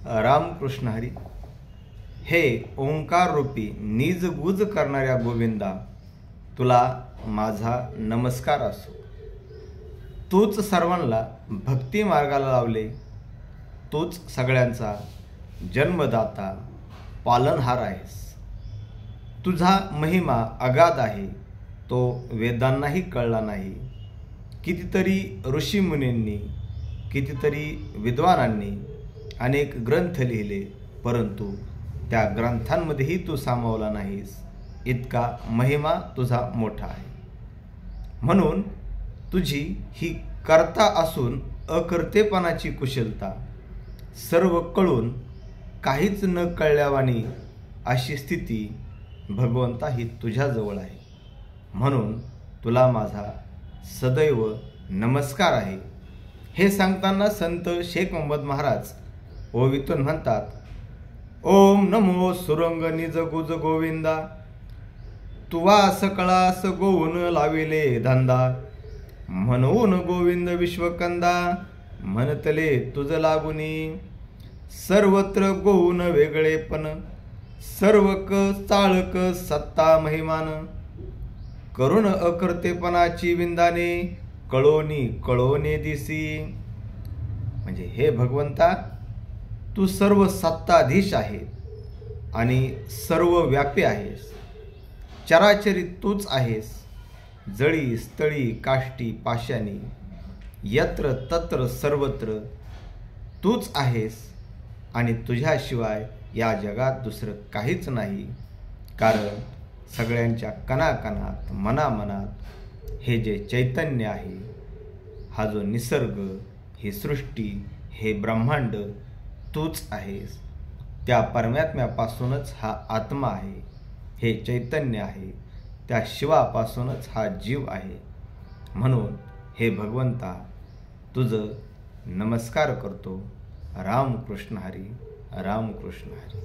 रामकृष्ण हरी। हे ओंकार रूपी निजगुज करणाऱ्या गोविंदा, तुला माझा नमस्कार असो। तूच सर्वांना भक्ती मार्गाला लावले, तूच सगळ्यांचा जन्मदाता पालनहार आहेस। तुझा महिमा अगाध आहे, तो वेदांनाही कळला नाही। कितीतरी ऋषीमुनींनी, कितीतरी विद्वानांनी अनेक ग्रंथ लिहिले, परंतु त्या ग्रंथांमध्येही तू सामावला नाहीस। इतका महिमा तुझा मोठा आहे। म्हणून तुझी ही कर्ता असून अकर्तेपणाची कुशलता, सर्व कळून काहीच न कळल्यावानी अशी स्थिती भगवंता ही तुझ्याजवळ आहे। म्हणून तुला माझा सदैव नमस्कार आहे। हे सांगताना संत शेख मोहम्मद महाराज ओवीतून म्हणतात, ओम नमो सुरंग निज गुज गोविंदा, तुवा सकळास गोवून लाविले धंदा। म्हणून गोविंद विश्वकंदा, म्हणतले तुझ लागुनी। सर्वत्र गोवून वेगळेपण, सर्वक चाळक सत्ता महिमान। करुण अकर्तेपणाची विंदाने, कळोनी कळोने दिसी। म्हणजे हे भगवंता, तू सर्व सत्ताधीश आहे आणि सर्व व्यापी आहेस। चराचरी तूच आहेस। जळी स्थळी काष्टी पाशानी, यत्र तत्र सर्वत्र तूच आहेस। आणि तुझ्याशिवाय या जगात दुसरं काहीच नाही। कारण सगळ्यांच्या कणाकणात मनामनात हे जे चैतन्य आहे, हा जो निसर्ग, ही सृष्टी, हे ब्रह्मांड तूच आहेस। त्या परमात्म्यापासूनच हा आत्मा आहे, हे चैतन्य आहे। त्या शिवापासूनच हा जीव आहे। म्हणून हे भगवंता, तुझं नमस्कार करतो। रामकृष्ण हरी, रामकृष्ण हरी।